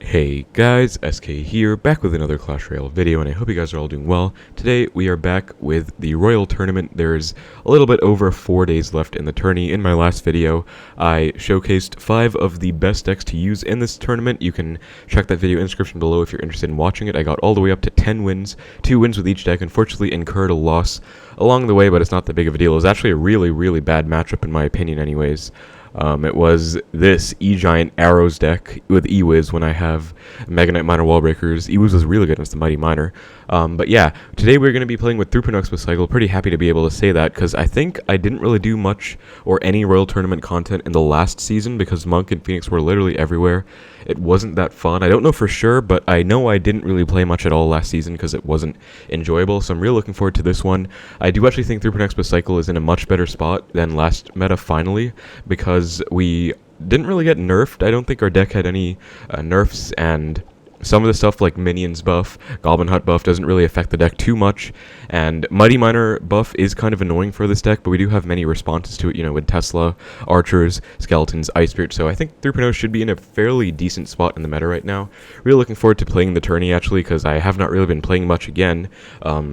Hey guys, SK here, back with another Clash Royale video, and I hope you guys are all doing well. Today we are back with the Royal Tournament. There's a little bit over 4 days left in the tourney. In my last video, I showcased 5 of the best decks to use in this tournament. You can check that video in the description below if you're interested in watching it. I got all the way up to 10 wins, 2 wins with each deck. Unfortunately incurred a loss along the way, but it's not that big of a deal. It was actually a really bad matchup in my opinion anyways. It was this E-Giant Arrows deck with E-Wiz when I have Mega Knight Miner Wallbreakers. E-Wiz was really good against the Mighty Miner. But yeah, today we're going to be playing with 3.0 Xbow cycle. Pretty happy to be able to say that, because I think I didn't really do much or any Royal Tournament content in the last season because Monk and Phoenix were literally everywhere. It wasn't that fun. I don't know for sure, but I know I didn't really play much at all last season because it wasn't enjoyable, so I'm really looking forward to this one. I do actually think 3.0 Xbow cycle is in a much better spot than last meta finally, because we didn't really get nerfed. I don't think our deck had any nerfs, and some of the stuff like Minions buff, Goblin Hut buff doesn't really affect the deck too much, and Mighty Miner buff is kind of annoying for this deck, but we do have many responses to it, you know, with Tesla, Archers, Skeletons, Ice Spirit, so I think 3.0 should be in a fairly decent spot in the meta right now. Really looking forward to playing the tourney actually, because I have not really been playing much again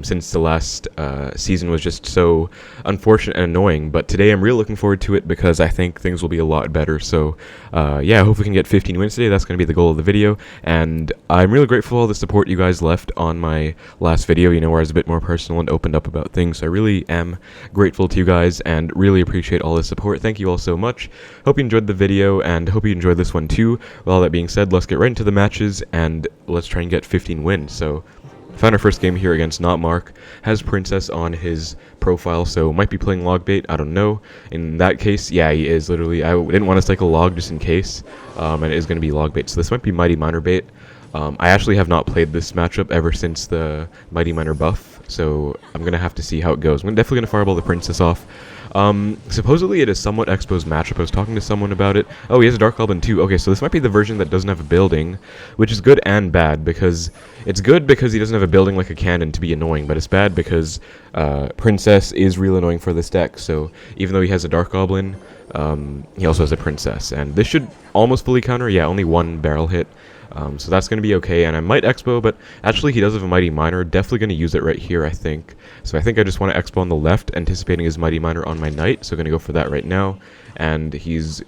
since the last season was just so unfortunate and annoying, but today I'm really looking forward to it because I think things will be a lot better. So yeah, I hope we can get 15 wins today. That's going to be the goal of the video, and I'm really grateful for all the support you guys left on my last video, you know, where I was a bit more personal and opened up about things. So I really am grateful to you guys and really appreciate all the support. Thank you all so much. Hope you enjoyed the video and hope you enjoyed this one too. With all that being said, let's get right into the matches and let's try and get 15 wins. So found our first game here against Not Mark. Has Princess on his profile, so might be playing Logbait, I don't know. In that case, yeah, he is literally. I didn't want to cycle Log just in case, and it is going to be Logbait. So this might be Mighty Miner bait. I actually have not played this matchup ever since the Mighty Miner buff, so I'm going to have to see how it goes. I'm definitely going to fireball the Princess off. Supposedly it is somewhat Xbow's matchup. I was talking to someone about it. Oh, he has a Dark Goblin too. Okay, so this might be the version that doesn't have a building, which is good and bad, because it's good because he doesn't have a building like a cannon to be annoying, but it's bad because Princess is real annoying for this deck. So even though he has a Dark Goblin, he also has a Princess, and this should almost fully counter. Yeah, only one barrel hit. So that's going to be okay, and I might Xbow, but actually he does have a Mighty Miner. Definitely going to use it right here, I think. So I think I just want to Xbow on the left, anticipating his Mighty Miner on my Knight, so going to go for that right now. And he's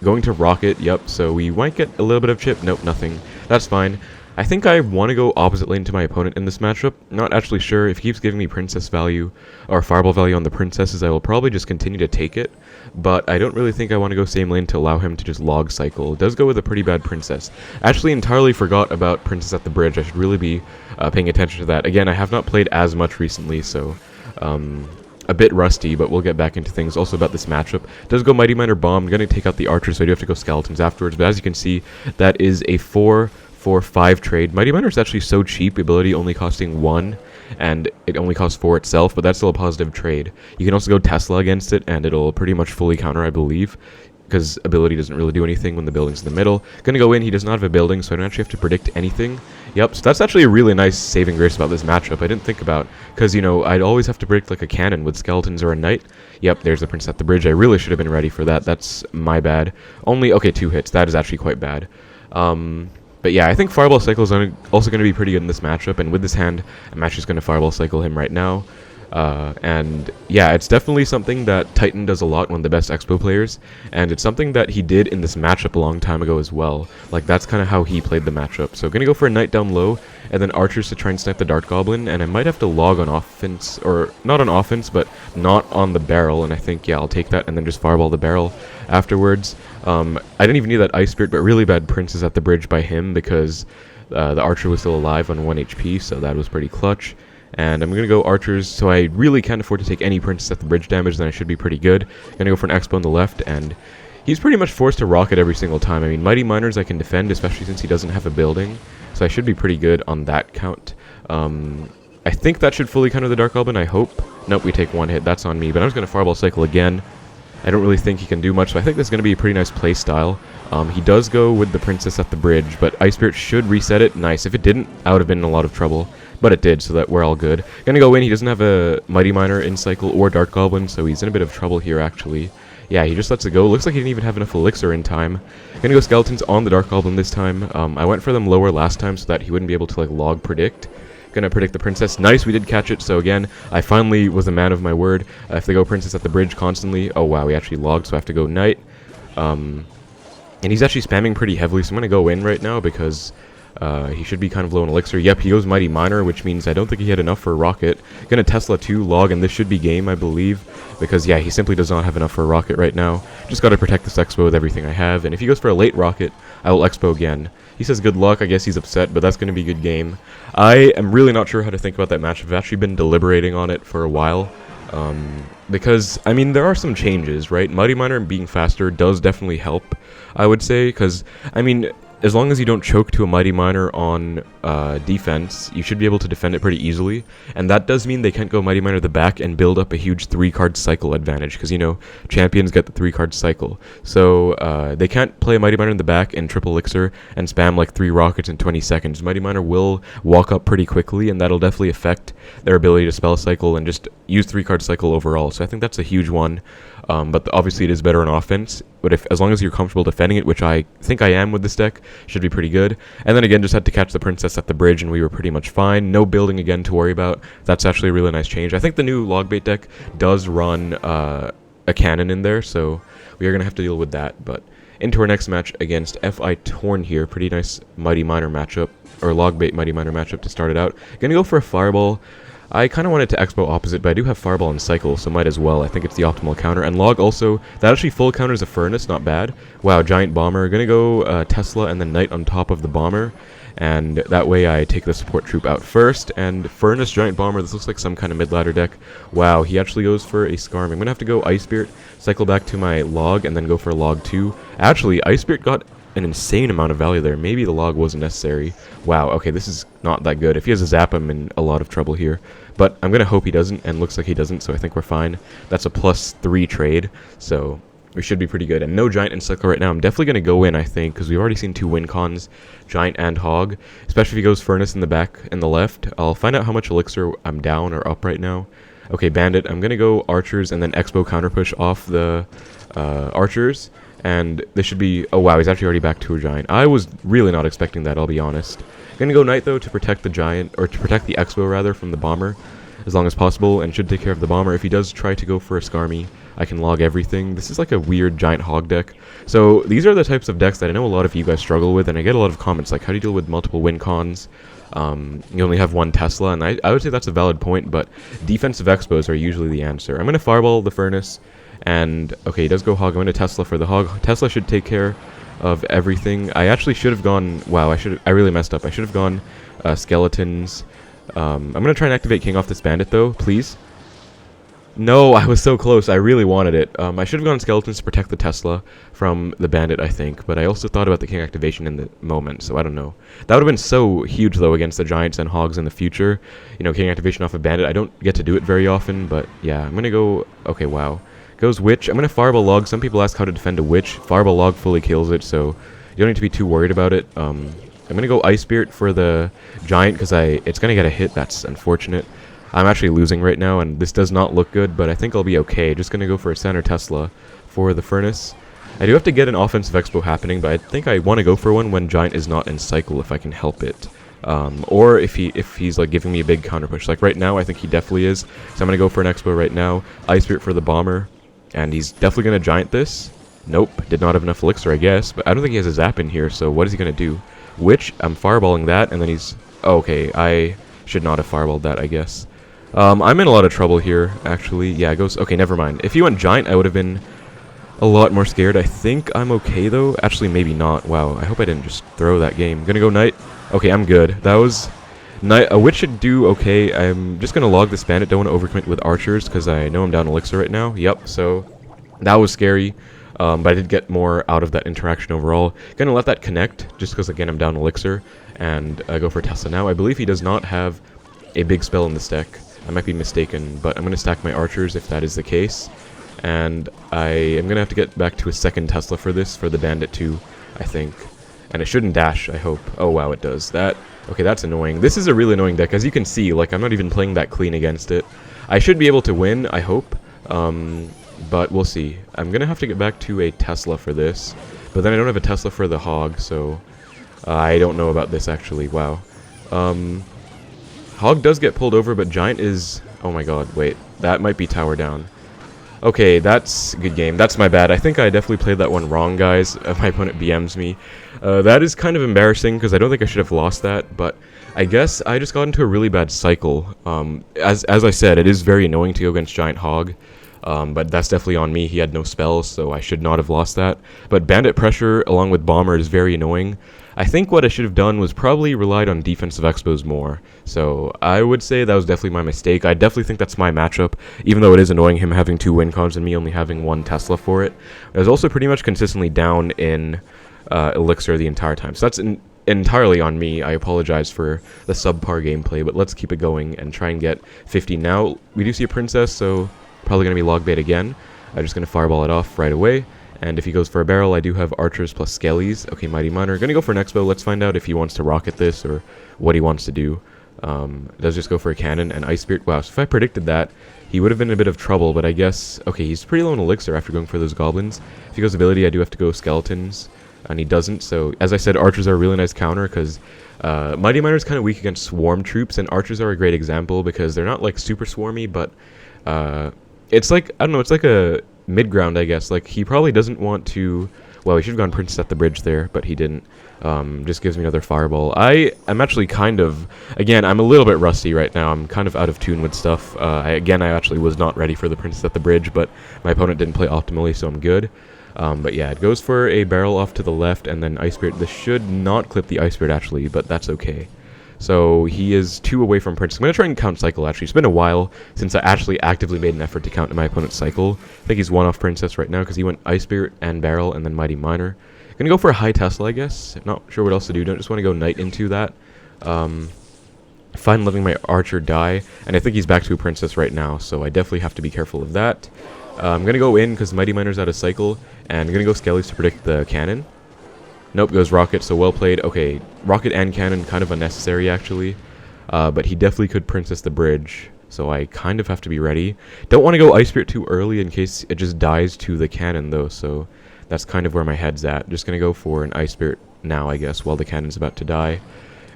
going to Rocket, yep, so we might get a little bit of chip. Nope, nothing. That's fine. I think I want to go opposite lane to my opponent in this matchup. Not actually sure. If he keeps giving me Princess value, or Fireball value on the Princesses, I will probably just continue to take it. But I don't really think I want to go same lane to allow him to just log cycle. It does go with a pretty bad Princess. Actually entirely forgot about Princess at the Bridge. I should really be paying attention to that. Again, I have not played as much recently, so a bit rusty, but we'll get back into things. Also about this matchup, does go Mighty Miner Bomb. I'm going to take out the Archer, so I do have to go Skeletons afterwards. But as you can see, that is a 4-4-5 trade. Mighty Miner is actually so cheap, ability only costing 1, and it only costs 4 itself, but that's still a positive trade. You can also go Tesla against it, and it'll pretty much fully counter, I believe, because ability doesn't really do anything when the building's in the middle. Gonna go in, he does not have a building, so I don't actually have to predict anything. Yep, so that's actually a really nice saving grace about this matchup I didn't think about, because, you know, I'd always have to predict like a cannon with Skeletons or a Knight. Yep, there's the Prince at the Bridge. I really should have been ready for that. That's my bad. Only, okay, 2 hits. That is actually quite bad. But yeah, I think Fireball Cycle is also going to be pretty good in this matchup, and with this hand, I'm actually just going to Fireball Cycle him right now. And yeah, it's definitely something that Titan does a lot, one of the best Xbow players, and it's something that he did in this matchup a long time ago as well. Like, that's kind of how he played the matchup. So gonna go for a Knight down low, and then Archers to try and snipe the Dark Goblin, and I might have to log on offense, or not on offense, but not on the barrel, and I think, yeah, I'll take that, and then just Fireball the barrel afterwards. I didn't even need that Ice Spirit, but really bad Princess at the Bridge by him, because the Archer was still alive on 1 HP, so that was pretty clutch. And I'm going to go Archers, so I really can't afford to take any Princess at the Bridge damage, then I should be pretty good. Going to go for an Xbow on the left, and he's pretty much forced to rocket every single time. I mean, Mighty Miners I can defend, especially since he doesn't have a building, so I should be pretty good on that count. I think that should fully counter the Dark Goblin, I hope. Nope, we take 1 hit, that's on me, but I'm just going to Fireball Cycle again. I don't really think he can do much, so I think this is going to be a pretty nice play style. He does go with the Princess at the Bridge, but Ice Spirit should reset it. Nice. If it didn't, I would have been in a lot of trouble. But it did, so that we're all good. Gonna go in. He doesn't have a Mighty Miner in cycle or Dark Goblin, so he's in a bit of trouble here, actually. Yeah, he just lets it go. Looks like he didn't even have enough elixir in time. Gonna go skeletons on the Dark Goblin this time. I went for them lower last time so that he wouldn't be able to like log predict. Gonna predict the princess. Nice, we did catch it. So again, I finally was a man of my word. If they go princess at the bridge constantly, oh wow, we actually logged, so I have to go knight. And he's actually spamming pretty heavily, so I'm gonna go in right now because he should be kind of low on elixir. Yep, he goes mighty miner, which means I don't think he had enough for a rocket. Gonna Tesla 2 log, and this should be game, I believe, because yeah, he simply does not have enough for a rocket right now. Just gotta protect this Expo with everything I have, and if he goes for a late rocket, I will Expo again. He says good luck. I guess he's upset, but that's gonna be a good game. I am really not sure how to think about that match. I've actually been deliberating on it for a while. Because, I mean, there are some changes, right? Mighty Miner being faster does definitely help, I would say, because, I mean, as long as you don't choke to a Mighty Miner on defense, you should be able to defend it pretty easily, and that does mean they can't go Mighty Miner the back and build up a huge 3-card cycle advantage, because, you know, champions get the 3-card cycle. So, they can't play a Mighty Miner in the back and triple elixir and spam like 3 rockets in 20 seconds. Mighty Miner will walk up pretty quickly, and that'll definitely affect their ability to spell cycle and just use 3-card cycle overall, so I think that's a huge one. But obviously it is better on offense, but as long as you're comfortable defending it, which I think I am with this deck, should be pretty good. And then again, just had to catch the princess at the bridge and we were pretty much fine. No building again to worry about. That's actually a really nice change. I think the new Logbait deck does run a cannon in there, so we are going to have to deal with that. But into our next match against F.I. Torn here. Pretty nice Mighty Miner matchup, or Logbait Mighty Miner matchup to start it out. Gonna go for a Fireball. I kind of wanted to Expo opposite, but I do have Fireball and Cycle, so might as well. I think it's the optimal counter. And Log also, that actually full counters a Furnace, not bad. Wow, Giant Bomber. Gonna go Tesla and then Knight on top of the Bomber. And that way I take the support troop out first. And Furnace, Giant Bomber, this looks like some kind of mid-ladder deck. Wow, he actually goes for a Scarm. I'm gonna have to go Ice Spirit, cycle back to my Log, and then go for Log 2. Actually, Ice Spirit got an insane amount of value there. Maybe the log wasn't necessary. Wow, okay, this is not that good. If he has a zap, I'm in a lot of trouble here. But I'm going to hope he doesn't, and looks like he doesn't, so I think we're fine. That's a +3 trade, so we should be pretty good. And no Giant and Cycle right now. I'm definitely going to go in, I think, because we've already seen 2 win cons, Giant and Hog. Especially if he goes Furnace in the back and the left. I'll find out how much Elixir I'm down or up right now. Okay, Bandit. I'm going to go Archers and then Expo counter push off the Archers. And this should be... Oh, wow, he's actually already back to a Giant. I was really not expecting that, I'll be honest. Gonna go Knight, though, to protect the Giant, or to protect the Expo, rather, from the Bomber as long as possible, and should take care of the Bomber. If he does try to go for a Skarmy, I can log everything. This is like a weird Giant Hog deck. So these are the types of decks that I know a lot of you guys struggle with, and I get a lot of comments, like, how do you deal with multiple win cons? You only have one Tesla, and I would say that's a valid point, but defensive Expos are usually the answer. I'm gonna Fireball the Furnace. And, okay, he does go Hog. I'm going to Tesla for the Hog. Tesla should take care of everything. I actually should have gone... Wow, I really messed up. I should have gone Skeletons. I'm going to try and activate King off this Bandit, though, please. No, I was so close. I really wanted it. I should have gone Skeletons to protect the Tesla from the Bandit, I think. But I also thought about the King activation in the moment, so I don't know. That would have been so huge, though, against the Giants and Hogs in the future. You know, King activation off a Bandit. I don't get to do it very often, but yeah. I'm going to go... Okay, wow. Goes Witch. I'm going to Fireball Log. Some people ask how to defend a Witch. Fireball Log fully kills it, so you don't need to be too worried about it. I'm going to go Ice Spirit for the Giant because it's going to get a hit. That's unfortunate. I'm actually losing right now, and this does not look good, but I think I'll be okay. Just going to go for a Center Tesla for the Furnace. I do have to get an offensive Expo happening, but I think I want to go for one when Giant is not in Cycle if I can help it. Or if he's like giving me a big counter push. Like right now, I think he definitely is. So I'm going to go for an Expo right now. Ice Spirit for the Bomber. And he's definitely going to Giant this. Nope, did not have enough Elixir, I guess. But I don't think he has a Zap in here, so what is he going to do? Which, I'm Fireballing that, and then he's... Oh, okay, I should not have Fireballed that, I guess. I'm in a lot of trouble here, actually. Yeah, it goes... Okay, never mind. If he went Giant, I would have been a lot more scared. I think I'm okay, though. Actually, maybe not. Wow, I hope I didn't just throw that game. Gonna go Knight. Okay, I'm good. That was... A Witch should do okay. I'm just going to log this Bandit. Don't want to overcommit with Archers because I know I'm down Elixir right now. Yep, so that was scary. But I did get more out of that interaction overall. Going to let that connect just because, again, I'm down Elixir. And go for Tesla now. I believe he does not have a big spell in this deck. I might be mistaken, but I'm going to stack my Archers if that is the case. And I am going to have to get back to a second Tesla for this, for the Bandit too, I think. And it shouldn't dash, I hope. Oh, wow, it does. Okay, that's annoying. This is a really annoying deck. As you can see, like, I'm not even playing that clean against it. I should be able to win, I hope. but we'll see. I'm gonna have to get back to a Tesla for this, but then I don't have a Tesla for the Hog, so I don't know about this actually. Wow. Hog does get pulled over, but Giant is... Oh my god, wait. That might be tower down. Okay, that's a good game. That's my bad. I think I definitely played that one wrong, guys. My opponent BMs me. That is kind of embarrassing, because I don't think I should have lost that, but I guess I just got into a really bad cycle. As I said, it is very annoying to go against Giant Hog, but that's definitely on me. He had no spells, so I should not have lost that. But Bandit pressure, along with Bomber, is very annoying. I think what I should have done was probably relied on defensive expos more. So I would say that was definitely my mistake. I definitely think that's my matchup, even though it is annoying him having 2 win cons and me only having 1 Tesla for it. I was also pretty much consistently down in Elixir the entire time. So that's entirely on me. I apologize for the subpar gameplay, but let's keep it going and try and get 50. Now, we do see a Princess, so probably going to be Logbait again. I'm just going to fireball it off right away. And if he goes for a barrel, I do have archers plus skellies. Okay, Mighty Miner. Gonna go for an Xbow. Let's find out if he wants to rocket this or what he wants to do. Does just go for a cannon and Ice Spirit. Wow, so if I predicted that, he would have been in a bit of trouble, but I guess... Okay, he's pretty low in Elixir after going for those goblins. If he goes ability, I do have to go skeletons, and he doesn't. So, as I said, archers are a really nice counter, because Mighty Miner is kind of weak against swarm troops, and archers are a great example, because they're not, like, super swarmy, but it's like, I don't know, it's like a mid-ground, I guess. Like, he probably doesn't want to... Well, he should have gone Princess at the bridge there, but he didn't. Just gives me another fireball. I'm actually kind of... Again, I'm a little bit rusty right now. I'm kind of out of tune with stuff. I actually was not ready for the Princess at the bridge, but my opponent didn't play optimally, so I'm good. But yeah, it goes for a barrel off to the left, and then Ice Spirit. This should not clip the Ice Spirit, actually, but that's okay. So he is 2 away from Princess. I'm going to try and count cycle, actually. It's been a while since I actually actively made an effort to count my opponent's cycle. I think he's 1 off Princess right now because he went Ice Spirit and Barrel and then Mighty Miner. Going to go for a high Tesla, I guess. Not sure what else to do. Don't just want to go Knight into that. Fine letting my Archer die. And I think he's back to a Princess right now, so I definitely have to be careful of that. I'm going to go in because Mighty Miner's out of cycle. And I'm going to go Skellies to predict the cannon. Nope, goes Rocket, so well played. Okay, Rocket and Cannon, kind of unnecessary, actually. But he definitely could Princess the bridge, so I kind of have to be ready. Don't want to go Ice Spirit too early in case it just dies to the cannon, though, so that's kind of where my head's at. Just going to go for an Ice Spirit now, I guess, while the cannon's about to die.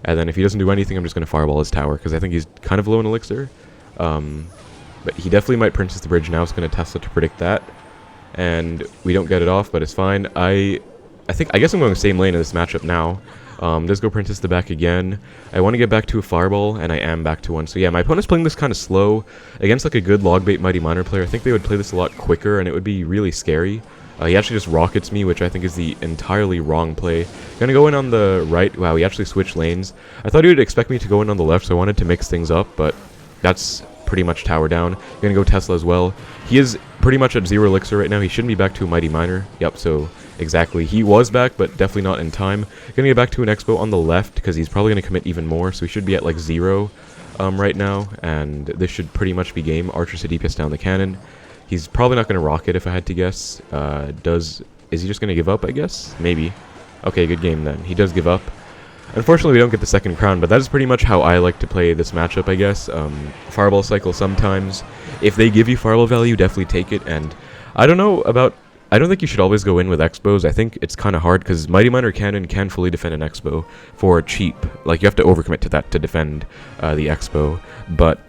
And then if he doesn't do anything, I'm just going to Fireball his tower, because I think he's kind of low in Elixir. But he definitely might Princess the bridge now, so going to Tesla to predict that. And we don't get it off, but it's fine. I guess I'm going the same lane in this matchup now. Does go Princess the back again. I want to get back to a Fireball, and I am back to one. So yeah, my opponent's playing this kind of slow. Against like a good Logbait Mighty Miner player, I think they would play this a lot quicker, and it would be really scary. He actually just rockets me, which I think is the entirely wrong play. Gonna go in on the right. Wow, he actually switched lanes. I thought he would expect me to go in on the left, so I wanted to mix things up, but that's pretty much tower down. Gonna go Tesla as well. He is pretty much at 0 Elixir right now. He shouldn't be back to a Mighty Miner. Yep, so... Exactly. He was back, but definitely not in time. Gonna get back to an Expo on the left, because he's probably gonna commit even more, so he should be at like 0 right now, and this should pretty much be game. Archer to DPS down the cannon. He's probably not gonna rocket, if I had to guess. Is he just gonna give up, I guess? Maybe. Okay, good game then. He does give up. Unfortunately, we don't get the second crown, but that is pretty much how I like to play this matchup, I guess. Fireball cycle sometimes. If they give you Fireball value, definitely take it, and I don't know about... I don't think you should always go in with Expos. I think it's kind of hard because Mighty Miner Cannon can fully defend an Expo for cheap. Like, you have to overcommit to that to defend the Expo. But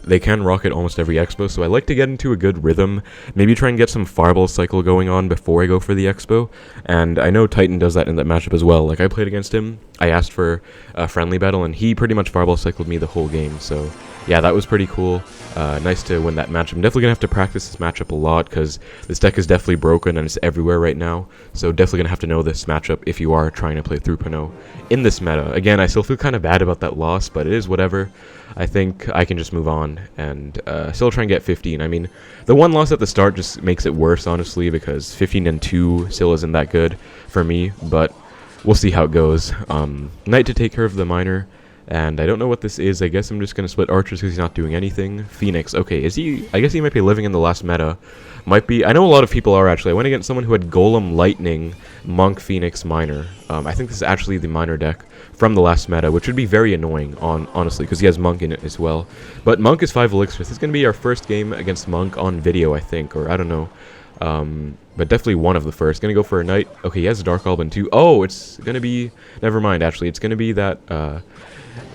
they can rocket almost every Expo, so I like to get into a good rhythm. Maybe try and get some Fireball cycle going on before I go for the Expo. And I know Titan does that in that matchup as well. Like, I played against him. I asked for a friendly battle, and he pretty much Fireball cycled me the whole game. So, yeah, that was pretty cool. Nice to win that match. I'm definitely going to have to practice this matchup a lot because this deck is definitely broken and it's everywhere right now. So definitely going to have to know this matchup if you are trying to play 3.0 in this meta. Again, I still feel kind of bad about that loss, but it is whatever. I think I can just move on and still try and get 15. I mean, the one loss at the start just makes it worse, honestly, because 15-2 still isn't that good for me, but we'll see how it goes. Knight to take care of the miner. And I don't know what this is. I guess I'm just going to split archers because he's not doing anything. Phoenix. Okay, is he... I guess he might be living in the last meta. Might be... I know a lot of people are, actually. I went against someone who had Golem, Lightning, Monk, Phoenix, Miner. I think this is actually the Miner deck from the last meta, which would be very annoying, honestly, because he has Monk in it as well. But Monk is 5 elixirs. This is going to be our first game against Monk on video, I think, or I don't know. But definitely one of the first. Gonna go for a knight. Okay, he has a Dark Goblin too. Oh, it's gonna be... Never mind, actually. It's gonna be that...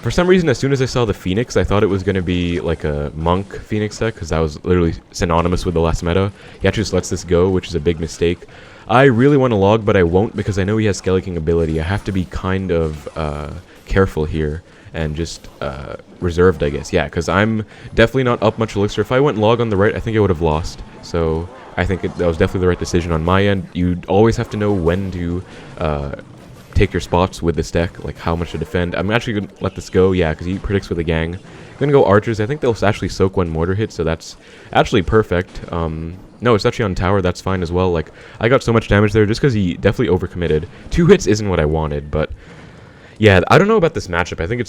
For some reason, as soon as I saw the Phoenix, I thought it was going to be like a Monk Phoenix deck, because that was literally synonymous with the last meta. He actually just lets this go, which is a big mistake. I really want to log, but I won't, because I know he has Skelly King ability. I have to be kind of careful here, and just reserved, I guess. Yeah, because I'm definitely not up much elixir. If I went log on the right, I think I would have lost. So I think that was definitely the right decision on my end. You always have to know when to... take your spots with this deck, like how much to defend. I'm actually going to let this go, yeah, because he predicts with a gang. I'm going to go archers. I think they'll actually soak 1 mortar hit, so that's actually perfect. No, it's actually on tower, that's fine as well. Like, I got so much damage there just because he definitely overcommitted. 2 hits isn't what I wanted, but yeah, I don't know about this matchup. I think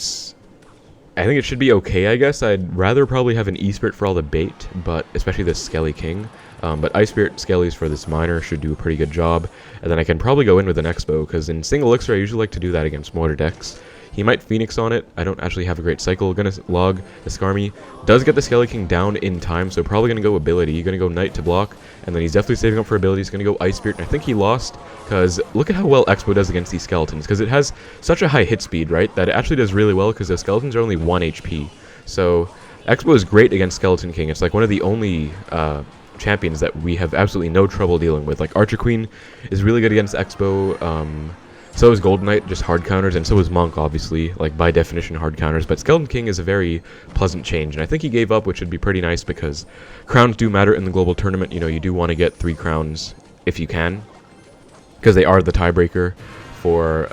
it should be okay, I guess. I'd rather probably have an E-Spirit for all the bait, but especially this Skelly King. But Ice Spirit Skellies for this Miner should do a pretty good job. And then I can probably go in with an Xbow, because in single elixir I usually like to do that against Mortar decks. He might Phoenix on it. I don't actually have a great cycle. Gonna log the Skarmy. Does get the Skelly King down in time, so probably gonna go ability. Gonna go Knight to block, and then he's definitely saving up for ability. He's gonna go Ice Spirit, and I think he lost, because look at how well Xbow does against these skeletons, because it has such a high hit speed, right, that it actually does really well, because the skeletons are only 1 HP. So Xbow is great against Skeleton King. It's like one of the only... champions that we have absolutely no trouble dealing with. Like Archer Queen is really good against Xbow. So is Golden Knight, just hard counters, and so is Monk, obviously, like by definition hard counters. But Skeleton King is a very pleasant change, and I think he gave up, which would be pretty nice because crowns do matter in the global tournament. You know, you do want to get 3 crowns if you can, because they are the tiebreaker for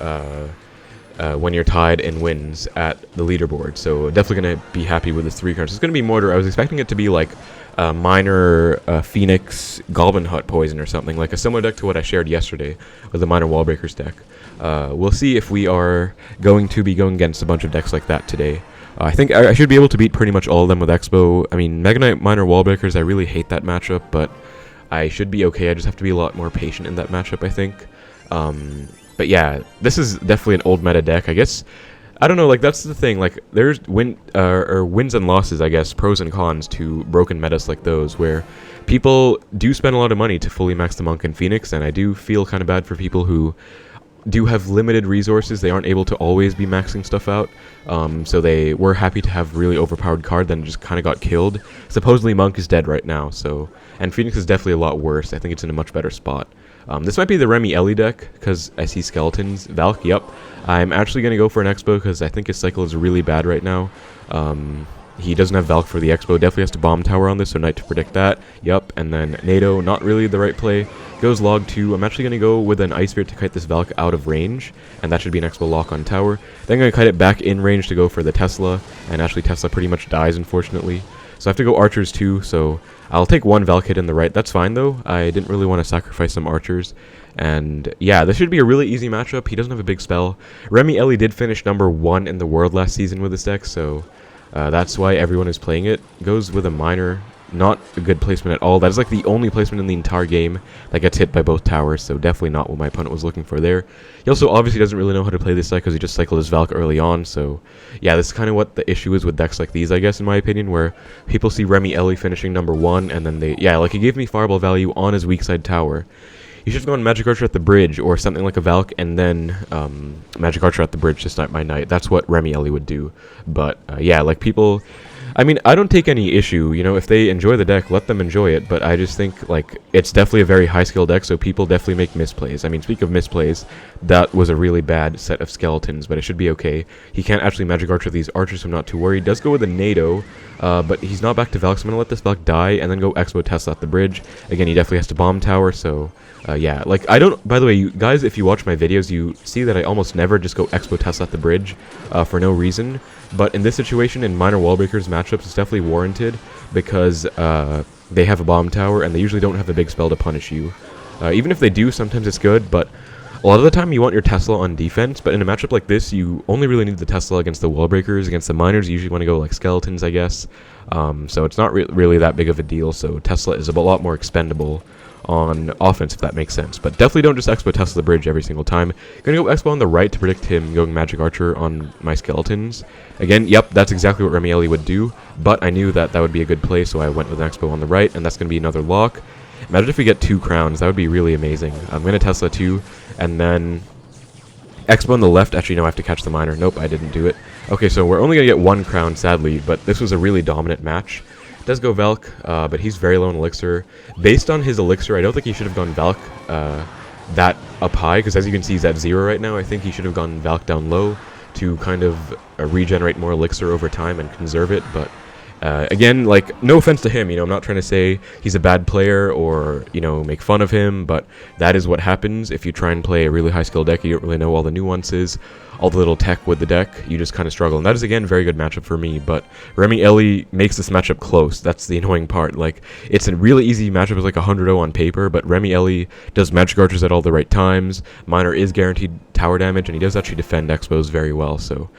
when you're tied in wins at the leaderboard. So definitely going to be happy with this 3 crowns. It's going to be Mortar. I was expecting it to be like Miner Phoenix Goblin Hut Poison or something, like a similar deck to what I shared yesterday with the Miner Wallbreakers deck. We'll see if we are going to be going against a bunch of decks like that today. I think I should be able to beat pretty much all of them with Xbow. I mean, Mega Knight Miner Wallbreakers, I really hate that matchup, but I should be okay. I just have to be a lot more patient in that matchup, I think. But yeah, this is definitely an old meta deck, I guess. I don't know, like, that's the thing, like, there's wins and losses, I guess, pros and cons to broken metas like those, where people do spend a lot of money to fully max the Monk and Phoenix, and I do feel kind of bad for people who do have limited resources. They aren't able to always be maxing stuff out, so they were happy to have really overpowered card, then just kind of got killed. Supposedly Monk is dead right now, so, and Phoenix is definitely a lot worse. I think it's in a much better spot. This might be the Remy Ellie deck, because I see skeletons. Valk, yep. I'm actually going to go for an Xbow, because I think his cycle is really bad right now. He doesn't have Valk for the Xbow. Definitely has to bomb tower on this, so Knight to predict that. Yep, and then NATO, not really the right play. Goes log 2. I'm actually going to go with an Ice Spirit to kite this Valk out of range, and that should be an Xbow lock on tower. Then I'm going to kite it back in range to go for the Tesla, and actually Tesla pretty much dies, unfortunately. So I have to go archers too, so I'll take 1 Valk hit in the right. That's fine, though. I didn't really want to sacrifice some archers. And yeah, this should be a really easy matchup. He doesn't have a big spell. Remy Ellie did finish number 1 in the world last season with this deck, so that's why everyone is playing it. Goes with a Miner. Not a good placement at all. That is like the only placement in the entire game that gets hit by both towers, so definitely not what my opponent was looking for there. He also obviously doesn't really know how to play this deck because he just cycled his Valk early on, so yeah, this is kind of what the issue is with decks like these, I guess, in my opinion, where people see Remy Ellie finishing number 1, and then yeah, like he gave me fireball value on his weak side tower. You should have gone Magic Archer at the bridge, or something like a Valk, and then Magic Archer at the bridge to snipe my knight. That's what Remy Ellie would do. But yeah, like people... I mean, I don't take any issue, you know, if they enjoy the deck, let them enjoy it, but I just think, like, it's definitely a very high-skill deck, so people definitely make misplays. I mean, speak of misplays, that was a really bad set of skeletons, but it should be okay. He can't actually Magic Archer these archers, so I'm not too worried. Does go with a NATO, but he's not back to Valk, so I'm going to let this Valk die, and then go Expo Tesla at the bridge. Again, he definitely has to bomb tower, so... yeah, like, I don't... By the way, you guys, if you watch my videos, you see that I almost never just go Expo Tesla at the bridge for no reason. But in this situation, in Miner Wallbreakers matchups, it's definitely warranted because they have a bomb tower, and they usually don't have a big spell to punish you. Even if they do, sometimes it's good, but A lot of the time you want your Tesla on defense, but in a matchup like this, you only really need the Tesla against the Wallbreakers. Against the miners, you usually want to go like skeletons, I guess. So it's not really that big of a deal, so Tesla is a lot more expendable on offense, if that makes sense. But definitely don't just Expo Tesla the bridge every single time. Gonna go Expo on the right to predict him going Magic Archer on my skeletons. Again, yep, that's exactly what Remy would do, but I knew that that would be a good play, so I went with Expo on the right, and that's gonna be another lock. Imagine if we get 2 crowns, that would be really amazing. I'm gonna Tesla 2, and then Expo on the left. Actually, no, I have to catch the miner. Nope, I didn't do it. Okay, so we're only gonna get 1 crown, sadly, but this was a really dominant match. Does go Valk, but he's very low in elixir. Based on his elixir, I don't think he should have gone Valk that up high, because as you can see, he's at 0 right now. I think he should have gone Valk down low to kind of regenerate more elixir over time and conserve it, but again, like, no offense to him, you know, I'm not trying to say he's a bad player or, you know, make fun of him, but that is what happens if you try and play a really high skill deck. You don't really know all the nuances, all the little tech with the deck, you just kind of struggle. And that is, again, a very good matchup for me, but Remy makes this matchup close. That's the annoying part. Like, it's a really easy matchup, it's like 100-0 on paper, but Remy does Magic Archers at all the right times. Miner is guaranteed tower damage, and he does actually defend Expos very well, so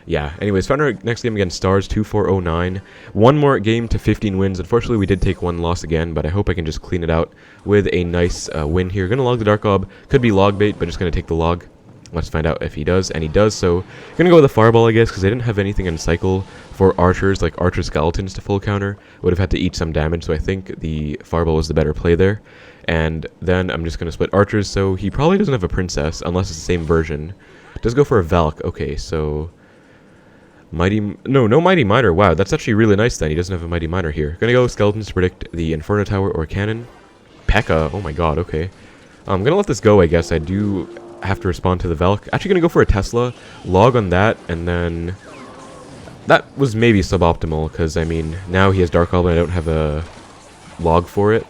yeah. Anyways, found our next game against Stars, 2-4-0-9. One more game to 15 wins. Unfortunately, we did take 1 loss again, but I hope I can just clean it out with a nice win here. Gonna log the Dark Orb. Could be Logbait, but just gonna take the log. Let's find out if he does, and he does. So gonna go with the Fireball, I guess, because I didn't have anything in cycle for archers, like archer skeletons to full counter. Would have had to eat some damage, so I think the Fireball was the better play there. And then I'm just gonna split archers, so he probably doesn't have a princess, unless it's the same version. Does go for a Valk. Okay, so no Mighty Miner. Wow, that's actually really nice then. He doesn't have a Mighty Miner here. Gonna go Skeletons to predict the Inferno Tower or Cannon. P.E.K.K.A. Oh my god, okay. I'm gonna let this go, I guess. I do have to respond to the Valk. Actually gonna go for a Tesla. Log on that, and then that was maybe suboptimal, because, I mean, now he has Dark Goblin. I don't have a log for it.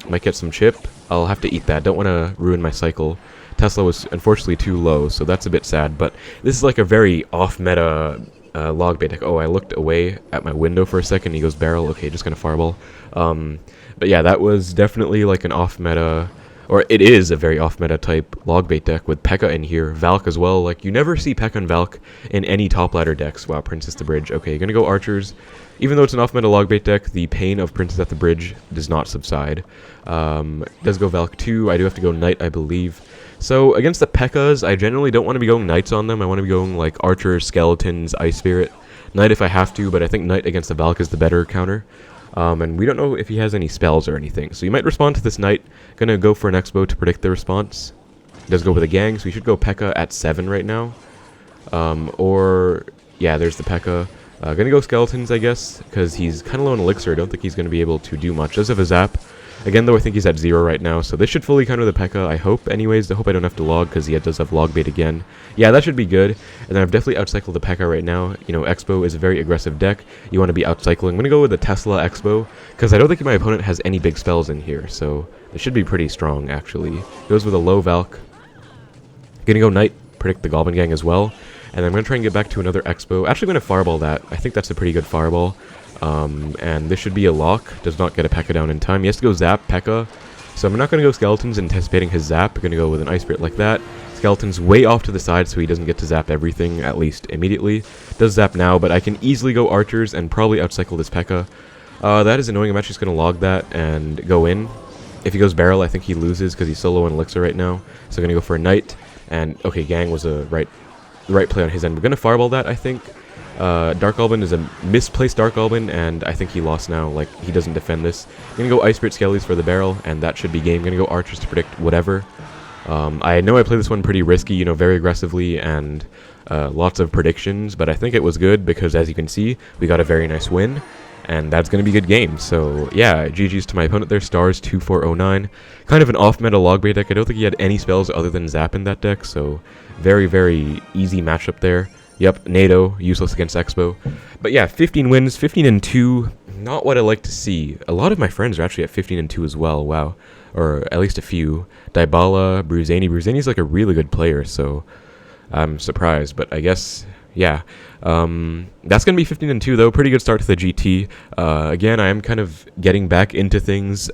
Might get some chip. I'll have to eat that. Don't want to ruin my cycle. Tesla was unfortunately too low, so that's a bit sad, but this is like a very off-meta Logbait deck. Oh, I looked away at my window for a second. He goes barrel. Okay, just gonna Fireball. But yeah, that was definitely like an off-meta, or it is a very off-meta type Logbait deck with P.E.K.K.A. in here. Valk as well. Like, you never see P.E.K.K.A. and Valk in any top ladder decks. Wow, Princess the Bridge. Okay, gonna go Archers. Even though it's an off-meta Logbait deck, the pain of Princess at the Bridge does not subside. Does go Valk 2. I do have to go Knight, I believe. So, against the P.E.K.K.As, I generally don't want to be going Knights on them. I want to be going, like, Archers, Skeletons, Ice Spirit. Knight if I have to, but I think Knight against the Valk is the better counter. And we don't know if he has any spells or anything. So you might respond to this Knight. Gonna go for an Expo to predict the response. Does go with a gang, so we should go P.E.K.K.A. at 7 right now. Or, yeah, there's the P.E.K.K.A. Gonna go Skeletons, I guess, because he's kind of low in Elixir. I don't think he's gonna be able to do much. Does have a Zap. Again, though, I think he's at 0 right now, so this should fully counter the P.E.K.K.A, I hope. Anyways, I hope I don't have to log, because he does have Logbait again. Yeah, that should be good. And then I've definitely outcycled the P.E.K.K.A right now. You know, Expo is a very aggressive deck. You want to be outcycling. I'm going to go with the Tesla Expo, because I don't think my opponent has any big spells in here, so it should be pretty strong, actually. Goes with a low Valk. Gonna go Knight, predict the Goblin Gang as well. And I'm going to try and get back to another Expo. Actually, I'm going to Fireball that. I think that's a pretty good Fireball. And this should be a lock. Does not get a P.E.K.K.A down in time. He has to go Zap P.E.K.K.A. So I'm not going to go Skeletons anticipating his Zap. I'm going to go with an Ice Spirit like that. Skeletons way off to the side so he doesn't get to Zap everything, at least immediately. Does Zap now, but I can easily go Archers and probably outcycle this P.E.K.K.A. That is annoying. I'm actually just going to log that and go in. If he goes Barrel, I think he loses because he's so low in Elixir right now. So I'm going to go for a Knight. And, okay, Gang was the right play on his end. We're going to Fireball that, I think. Dark Goblin is a misplaced Dark Goblin, and I think he lost now. Like, he doesn't defend this. I'm gonna go Ice Spirit Skellies for the barrel, and that should be game. I'm gonna go Archers to predict whatever. I know I played this one pretty risky, you know, very aggressively, and lots of predictions, but I think it was good because, as you can see, we got a very nice win, and that's gonna be a good game. So, yeah, GG's to my opponent there, Stars 2409. Kind of an off-meta Logbait deck. I don't think he had any spells other than Zap in that deck, so very, very easy matchup there. Yep, NATO, useless against Expo. But yeah, 15 wins, 15-2, not what I like to see. A lot of my friends are actually at 15-2 as well, wow. Or at least a few. Dybala, Bruzani. Bruzani's like a really good player, so I'm surprised. But I guess yeah. That's gonna be 15-2 though. Pretty good start to the GT. Again, I am kind of getting back into things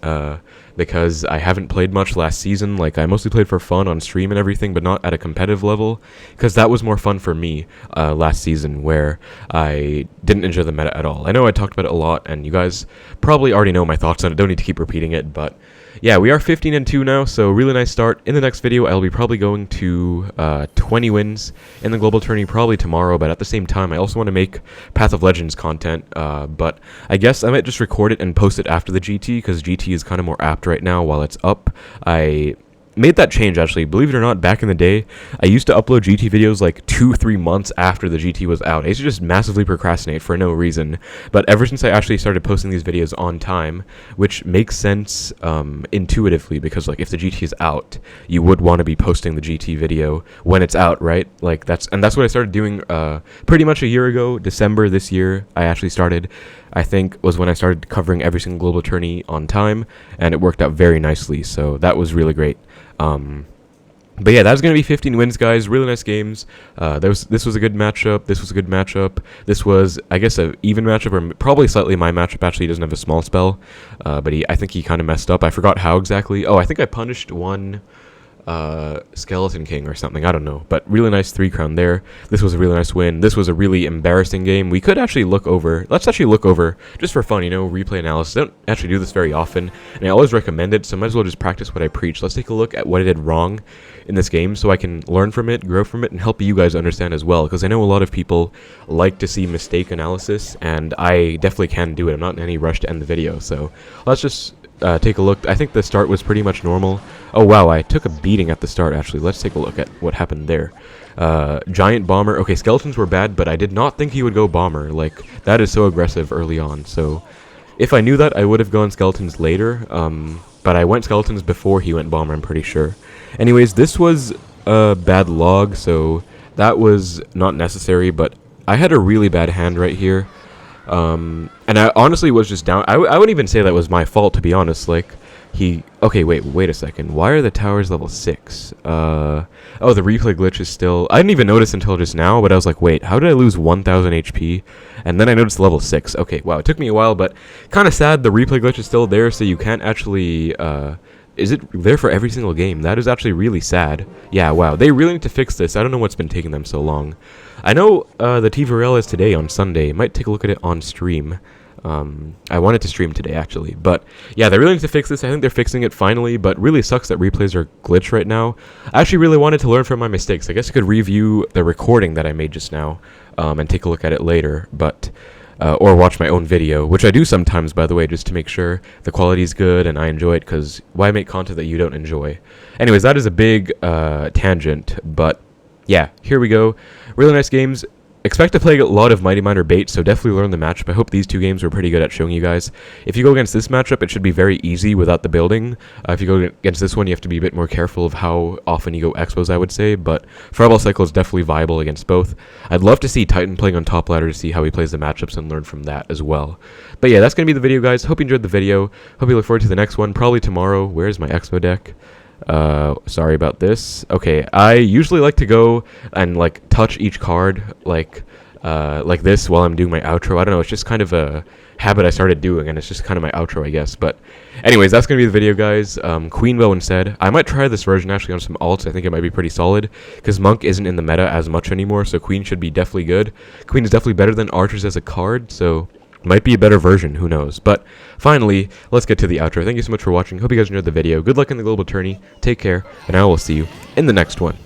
because I haven't played much last season. Like, I mostly played for fun on stream and everything, but not at a competitive level, because that was more fun for me last season, where I didn't enjoy the meta at all. I know I talked about it a lot, and you guys probably already know my thoughts on it. Don't need to keep repeating it, but yeah, we are 15-2 now, so really nice start. In the next video, I'll be probably going to 20 wins in the global tourney probably tomorrow, but at the same time, I also want to make Path of Legends content, but I guess I might just record it and post it after the GT, because GT is kind of more apt right now while it's up. I made that change, actually. Believe it or not, back in the day, I used to upload GT videos like 2-3 months after the GT was out. I used to just massively procrastinate for no reason, but ever since I actually started posting these videos on time, which makes sense intuitively, because like if the GT is out, you would want to be posting the GT video when it's out, right? Like that's what I started doing pretty much a year ago. December this year, I actually started, I think, was when I started covering every single global tourney on time, and it worked out very nicely, so that was really great. But yeah, that was going to be 15 wins, guys. Really nice games. This was a good matchup. This was a good matchup. This was, I guess, an even matchup, or probably slightly my matchup. Actually, he doesn't have a small spell, but I think he kind of messed up. I forgot how exactly. Oh, I think I punished one Skeleton King or something, I don't know, but really nice 3 crown there. This was a really nice win. This was a really embarrassing game. We could actually look over, let's actually look over, just for fun, you know, replay analysis. I don't actually do this very often, and I always recommend it, so I might as well just practice what I preach. Let's take a look at what I did wrong in this game, so I can learn from it, grow from it, and help you guys understand as well, because I know a lot of people like to see mistake analysis, and I definitely can do it. I'm not in any rush to end the video, so let's just take a look. I think the start was pretty much normal. Oh wow, I took a beating at the start, actually. Let's take a look at what happened there. Giant bomber. Okay, skeletons were bad, but I did not think he would go bomber. Like, that is so aggressive early on. So if I knew that, I would have gone skeletons later, but I went skeletons before he went bomber, I'm pretty sure. Anyways, this was a bad log, so that was not necessary, but I had a really bad hand right here. And I honestly was just down. I wouldn't even say that was my fault, to be honest. Like, okay, wait a second. Why are the towers level 6? Oh, the replay glitch is still, I didn't even notice until just now, but I was like, wait, how did I lose 1000 HP? And then I noticed level 6. Okay, wow, it took me a while, but kind of sad. The replay glitch is still there, so you can't actually, is it there for every single game? That is actually really sad. Yeah, wow, they really need to fix this. I don't know what's been taking them so long. I know the T4L is today on Sunday. Might take a look at it on stream. I wanted to stream today, actually. But yeah, they really need to fix this. I think they're fixing it finally, but really sucks that replays are glitched right now. I actually really wanted to learn from my mistakes. I guess I could review the recording that I made just now and take a look at it later, but or watch my own video, which I do sometimes, by the way, just to make sure the quality is good and I enjoy it, because why make content that you don't enjoy? Anyways, that is a big tangent, but yeah, here we go. Really nice games. Expect to play a lot of Mighty Miner bait, so definitely learn the matchup. I hope these 2 games were pretty good at showing you guys. If you go against this matchup, it should be very easy without the building. If you go against this one, you have to be a bit more careful of how often you go Xbows, I would say, but Fireball Cycle is definitely viable against both. I'd love to see Titan playing on top ladder to see how he plays the matchups and learn from that as well. But yeah, that's going to be the video, guys. Hope you enjoyed the video. Hope you look forward to the next one, probably tomorrow. Where's my Expo deck? Sorry about this. Okay, I usually like to go and like touch each card like this while I'm doing my outro. I don't know, it's just kind of a habit I started doing, and it's just kind of my outro, I guess. But anyways, that's gonna be the video, guys. Queen Bow instead. I might try this version actually on some alts. I think it might be pretty solid, because Monk isn't in the meta as much anymore, so Queen should be definitely good. Queen is definitely better than Archers as a card, so might be a better version, who knows. But finally, let's get to the outro. Thank you so much for watching. Hope you guys enjoyed the video. Good luck in the global tourney. Take care, and I will see you in the next one.